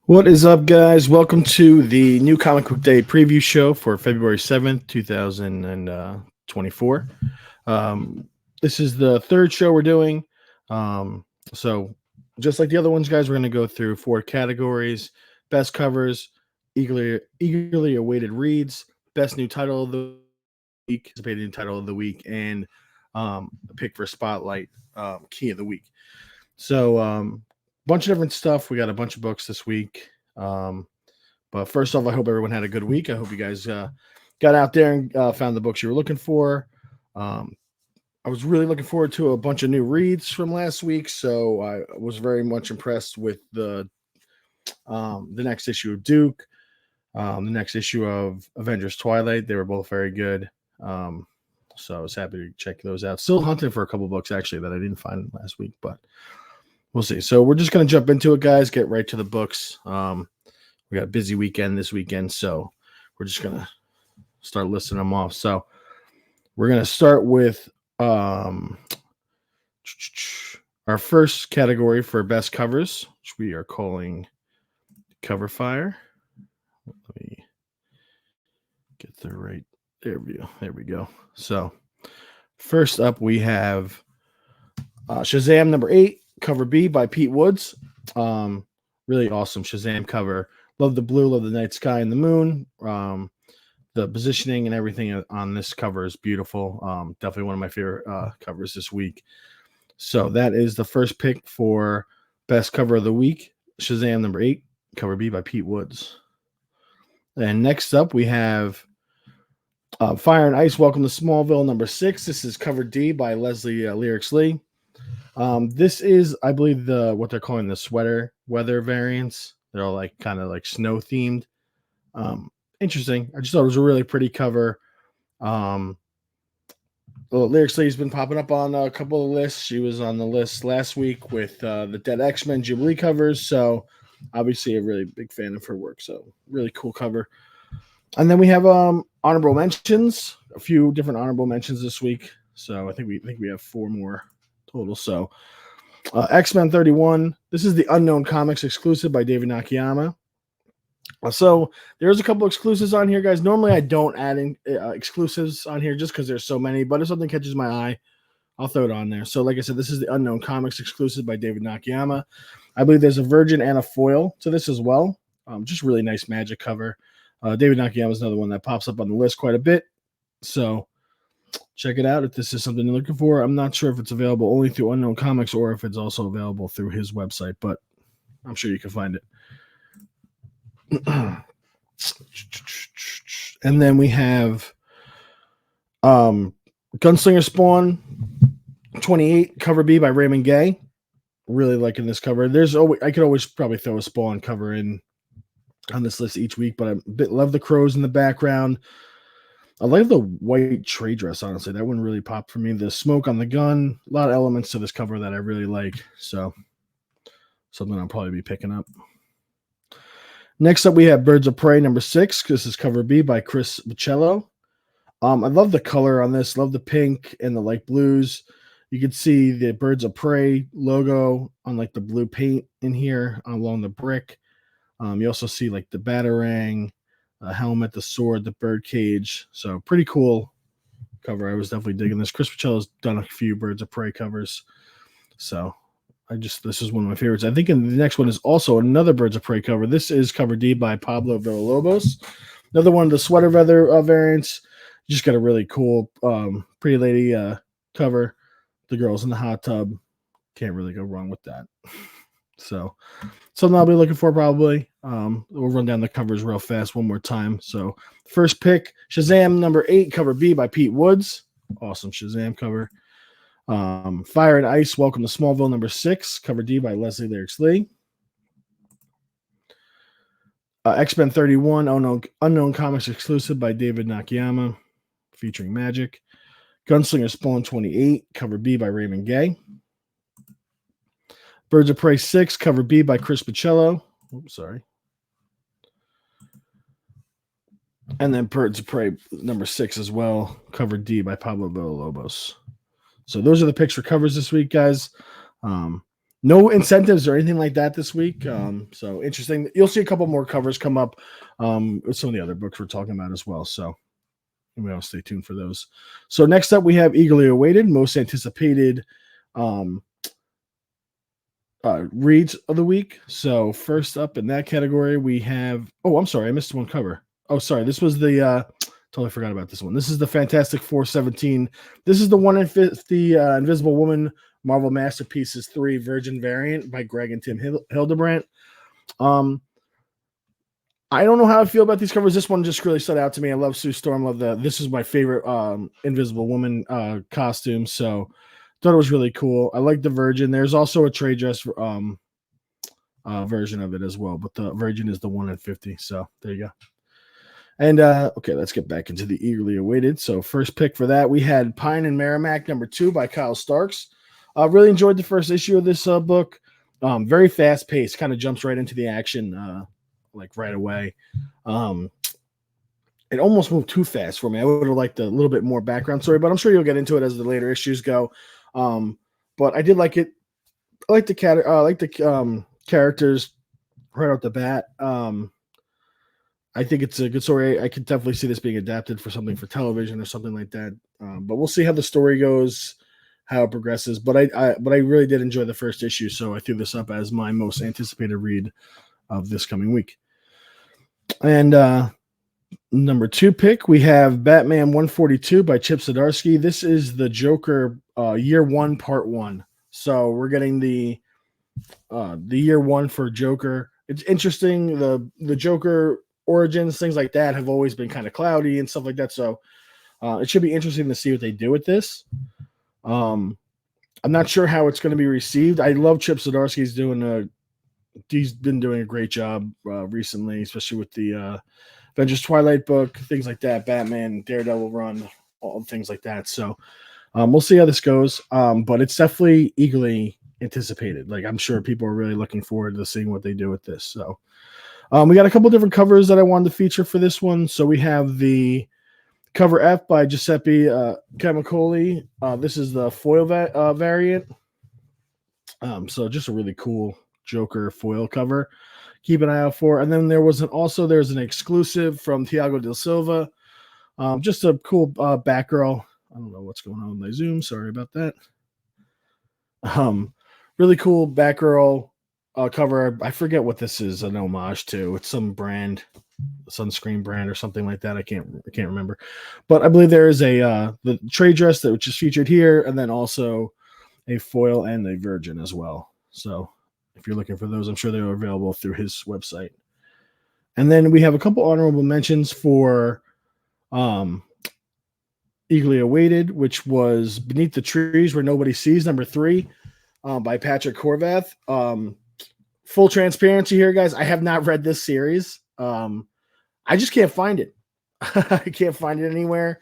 What is up, guys? Welcome to the new Comic Book Day preview show for February 7th, 2024. This is the third show we're doing. So, just like the other ones, guys, we're going to go through four categories: best covers, eagerly awaited reads, best new title of the week, anticipated new title of the week, and a pick for spotlight, key of the week. So, bunch of different stuff. We got a bunch of books this week. But first off, I hope everyone had a good week. I hope you guys got out there and found the books you were looking for. I was really looking forward to a bunch of new reads from last week, so I was very much impressed with the next issue of Duke, the next issue of Avengers Twilight. They were both very good. So I was happy to check those out. Still hunting for a couple books actually that I didn't find last week, but we'll see. So we're just going to jump into it, guys. Get right to the books. We got a busy weekend this weekend, so we're just going to start listing them off. So we're going to start with our first category for best covers, which we are calling Cover Fire. Let me get the right. There we go. So first up, we have Shazam number 8. Cover B by Pete Woods. Really awesome Shazam cover. Love the blue, love the night sky and the moon. The positioning and everything on this cover is beautiful. Definitely one of my favorite covers this week. So that is the first pick for best cover of the week. Shazam number 8, cover B by Pete Woods. And next up we have Fire and Ice, Welcome to Smallville number 6. This is cover D by Lesley Leirix. This is, I believe, what they're calling the sweater weather variants. They're all like kind of like snow themed. Interesting. I just thought it was a really pretty cover. Leirix has been popping up on a couple of lists. She was on the list last week with the Dead X-Men Jubilee covers. So obviously a really big fan of her work. So really cool cover. And then we have honorable mentions. A few different honorable mentions this week. So I think we have 4 more total. So X-Men 31. This is the Unknown Comics exclusive by David Nakayama. So there's a couple exclusives on here, guys. Normally I don't add in exclusives on here just because there's so many, but if something catches my eye, I'll throw it on there. So like I said, this is the Unknown Comics exclusive by David Nakayama. I believe there's a Virgin and a foil to this as well. Just really nice magic cover. David Nakayama is another one that pops up on the list quite a bit. So check it out if this is something you're looking for. I'm not sure if it's available only through Unknown Comics or if it's also available through his website, but I'm sure you can find it. And then we have Gunslinger Spawn 28, cover B by Raymond Gay. Really liking this cover. I could always probably throw a Spawn cover in on this list each week, but love the crows in the background. I like the white trade dress, honestly. That one really popped for me. The smoke on the gun, a lot of elements to this cover that I really like. So something I'll probably be picking up. Next up, we have Birds of Prey number 6. This is cover B by Chris Bichello. I love the color on this. Love the pink and the light blues. You can see the Birds of Prey logo on like the blue paint in here along the brick. You also see like the batarang, helmet, the sword, the bird cage. So pretty cool cover. I was definitely digging this. Chris Bichello's done a few Birds of Prey covers. So this is one of my favorites. I think the next one is also another Birds of Prey cover. This is cover D by Pablo Villalobos. Another one of the sweater weather variants. Just got a really cool pretty lady cover. The girls in the hot tub. Can't really go wrong with that. So something I'll be looking for probably. We'll run down the covers real fast one more time. So first pick, Shazam number 8, cover B by Pete Woods. Awesome Shazam cover. Fire and Ice, Welcome to Smallville number 6, cover D by Lesley Leirix. X-Men 31, Unknown Comics exclusive by David Nakayama, featuring magic. Gunslinger Spawn 28, cover B by Raymond Gay. Birds of Prey 6, cover B by Chris Bichello. Oops, sorry. And then Birds of Prey number 6 as well, cover D by Pablo Villalobos. So those are the picks for covers this week, guys. No incentives or anything like that this week. So interesting. You'll see a couple more covers come up with some of the other books we're talking about as well. So we'll stay tuned for those. So next up, we have eagerly awaited, most anticipated reads of the week. So first up in that category, we have. Oh, I'm sorry, I missed one cover. Oh, sorry, this was the. Totally forgot about this one. This is the Fantastic 417. This is the 1 in 50 Invisible Woman Marvel Masterpieces 3 Virgin variant by Greg and Tim Hildebrandt. I don't know how I feel about these covers. This one just really stood out to me. I love Sue Storm. This is my favorite Invisible Woman costume. So thought it was really cool. I like the Virgin. There's also a trade dress version of it as well, but the Virgin is the 1 in 50. So there you go. And okay, let's get back into the eagerly awaited. So first pick for that, we had Pine and Merrimack #2 by Kyle Starks. Really enjoyed the first issue of this book. Very fast paced, kind of jumps right into the action like right away. It almost moved too fast for me. I would have liked a little bit more background story, but I'm sure you'll get into it as the later issues go. But I did like it. I like the characters right off the bat. I think it's a good story. I could definitely see this being adapted for something for television or something like that. But we'll see how the story goes, how it progresses. But I really did enjoy the first issue, so I threw this up as my most anticipated read of this coming week. And number 2 pick, we have Batman 142 by Chip Zdarsky. This is the Joker Year 1 Part 1. So we're getting the Year 1 for Joker. It's interesting. The Joker origins, things like that, have always been kind of cloudy and stuff like that. So it should be interesting to see what they do with this. I'm not sure how it's going to be received. I love Chip Zdarsky. He's been doing a great job recently, especially with the Avengers Twilight book, things like that, Batman, Daredevil run, all things like that. So we'll see how this goes. But it's definitely eagerly anticipated. Like, I'm sure people are really looking forward to seeing what they do with this. So we got a couple different covers that I wanted to feature for this one. So we have the cover F by Giuseppe Camicoli. This is the foil variant. So just a really cool Joker foil cover. Keep an eye out for. And then there's an exclusive from Thiago Del Silva. Just a cool Batgirl. I don't know what's going on with my Zoom. Sorry about that. Really cool Batgirl cover. I forget what this is an homage to. It's some brand, sunscreen brand or something like that. I can't remember. But I believe there is the trade dress that which is featured here, and then also a foil and a Virgin as well. So if you're looking for those, I'm sure they're available through his website. And then we have a couple honorable mentions for eagerly awaited, which was Beneath the Trees Where Nobody Sees, #3 by Patrick Horvath. Full transparency here, guys. I have not read this series. I just can't find it. I can't find it anywhere.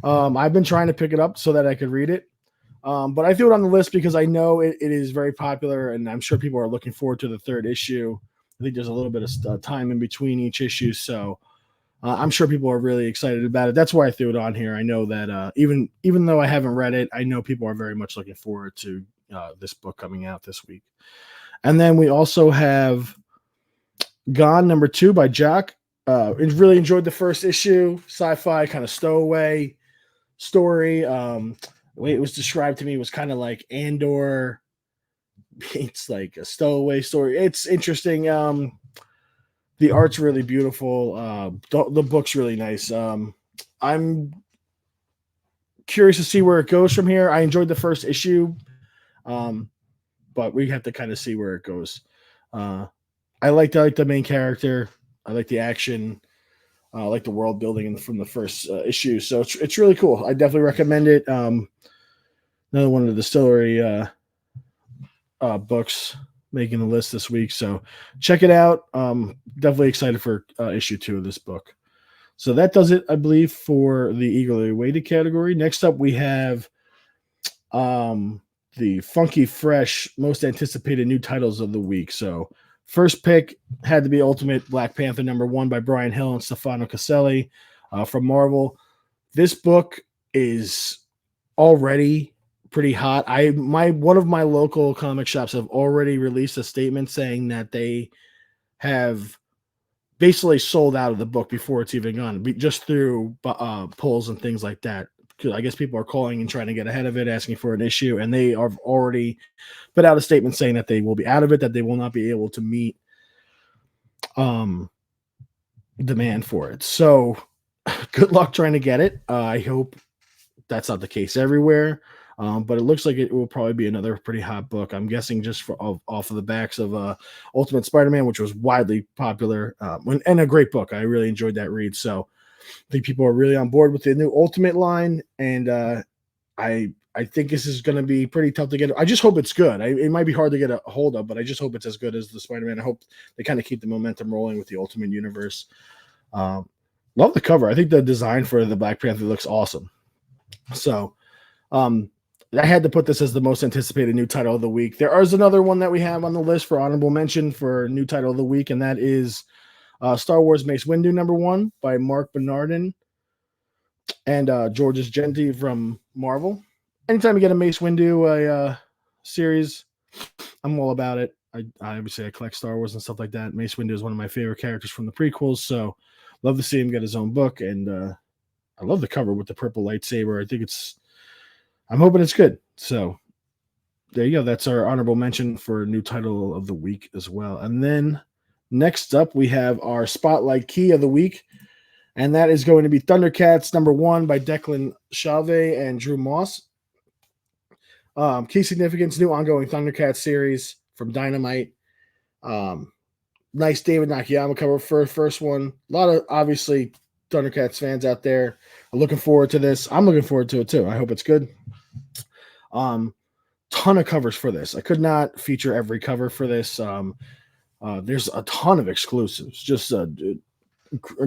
I've been trying to pick it up so that I could read it. But I threw it on the list because I know it is very popular, and I'm sure people are looking forward to the 3rd issue. I think there's a little bit of time in between each issue, so I'm sure people are really excited about it. That's why I threw it on here. I know that even though I haven't read it, I know people are very much looking forward to this book coming out this week. And then we also have Gone #2 by Jock. Really enjoyed the first issue. Sci-fi kind of stowaway story. The way it was described to me was kind of like Andor. It's like a stowaway story. It's interesting. The art's really beautiful. The book's really nice. I'm curious to see where it goes from here. I enjoyed the first issue, but we have to kind of see where it goes. I like the main character. I like the action. I like the world building from the first issue. So it's really cool. I definitely recommend it. Another one of the distillery books making the list this week. So check it out. Definitely excited for issue 2 of this book. So that does it, I believe, for the eagerly awaited category. Next up, we have the funky, fresh, most anticipated new titles of the week. So first pick had to be Ultimate Black Panther #1 by Brian Hill and Stefano Caselli from Marvel. This book is already pretty hot. One of my local comic shops have already released a statement saying that they have basically sold out of the book before it's even gone, just through polls and things like that. Because I guess people are calling and trying to get ahead of it, asking for an issue, and they have already put out a statement saying that they will be out of it, that they will not be able to meet demand for it. So good luck trying to get it. I hope that's not the case everywhere. But it looks like it will probably be another pretty hot book. I'm guessing just off of the backs of Ultimate Spider-Man, which was widely popular and a great book. I really enjoyed that read. So I think people are really on board with the new Ultimate line, and I think this is going to be pretty tough to get. I just hope it's good. It might be hard to get a hold of, but I just hope it's as good as the Spider-Man. I hope they kind of keep the momentum rolling with the Ultimate Universe. Love the cover. I think the design for the Black Panther looks awesome. So, I had to put this as the most anticipated new title of the week. There is another one that we have on the list for honorable mention for new title of the week, and that is Star Wars Mace Windu #1 by Mark Bernardin and Georges Genti from Marvel. Anytime you get a Mace Windu series, I'm all about it. I obviously I collect Star Wars and stuff like that. Mace Windu is one of my favorite characters from the prequels, so love to see him get his own book, and I love the cover with the purple lightsaber. I'm hoping it's good. So there you go. That's our honorable mention for new title of the week as well. And then next up, we have our Spotlight Key of the week. And that is going to be Thundercats #1 by Declan Shalvey and Drew Moss. Key significance, new ongoing Thundercats series from Dynamite. Nice David Nakayama cover for first one. A lot of, obviously, Thundercats fans out there are looking forward to this. I'm looking forward to it too. I hope it's good. Ton of covers for this. I could not feature every cover for this. There's a ton of exclusives. Just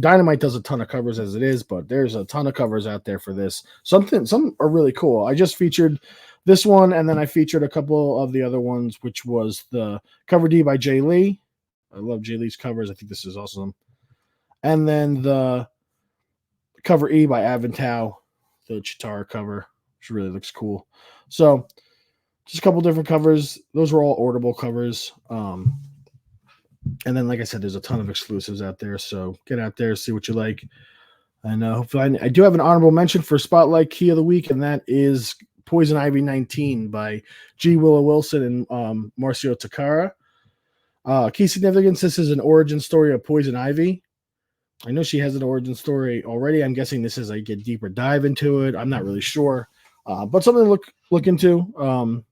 Dynamite does a ton of covers as it is, but there's a ton of covers out there for this. Some are really cool. I just featured this one, and then I featured a couple of the other ones, which was the cover D by Jay Lee. I love Jay Lee's covers. I think this is awesome. And then the cover E by Aventau, the Chitara cover, which really looks cool. So just a couple different covers. Those were all orderable covers. And then, like I said, there's a ton of exclusives out there. So get out there, see what you like. And hopefully I do have an honorable mention for Spotlight Key of the Week, and that is Poison Ivy 19 by G. Willow Wilson and Marcio Takara. Key significance, this is an origin story of Poison Ivy. I know she has an origin story already. I'm guessing this is a deeper dive into it. I'm not really sure. But something to look into.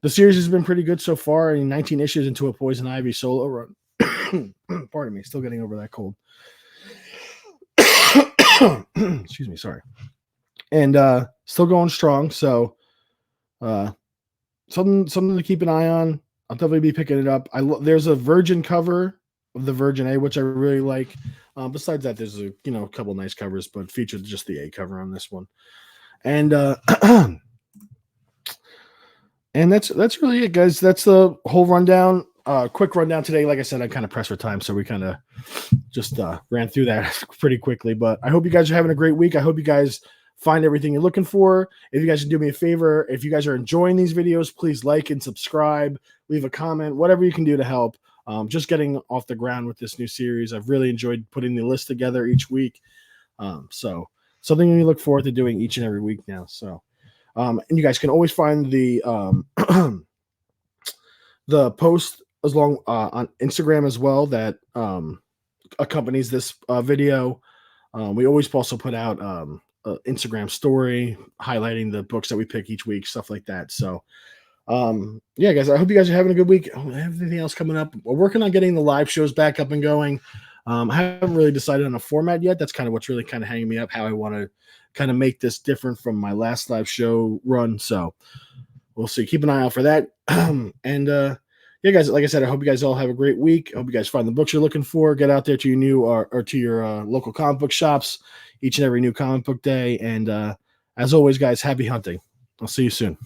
The series has been pretty good so far. 19 issues into a Poison Ivy solo run. Pardon me, still getting over that cold. Excuse me, sorry. And still going strong. So something to keep an eye on. I'll definitely be picking it up. There's a Virgin cover of the Virgin A, which I really like. Besides that, there's a couple nice covers, but featured just the A cover on this one. And and that's really it, guys. That's the whole rundown. Quick rundown today. Like I said, I'm kind of pressed for time, so we kind of just ran through that pretty quickly. But I hope you guys are having a great week. I hope you guys find everything you're looking for. If you guys can do me a favor, if you guys are enjoying these videos, please like and subscribe, leave a comment, whatever you can do to help. Just getting off the ground with this new series. I've really enjoyed putting the list together each week. So something we look forward to doing each and every week now. So, and you guys can always find the the post on Instagram as well that accompanies this video. We always also put out Instagram story highlighting the books that we pick each week, stuff like that. So yeah, guys, I hope you guys are having a good week. Everything else coming up, we're working on getting the live shows back up and going. I haven't really decided on a format yet. That's kind of what's really kind of hanging me up, how I want to kind of make this different from my last live show run. So we'll see. Keep an eye out for that. And yeah, guys, like I said, I hope you guys all have a great week. I hope you guys find the books you're looking for. Get out there to your new or to your local comic book shops each and every new comic book day. And as always, guys, happy hunting. I'll see you soon.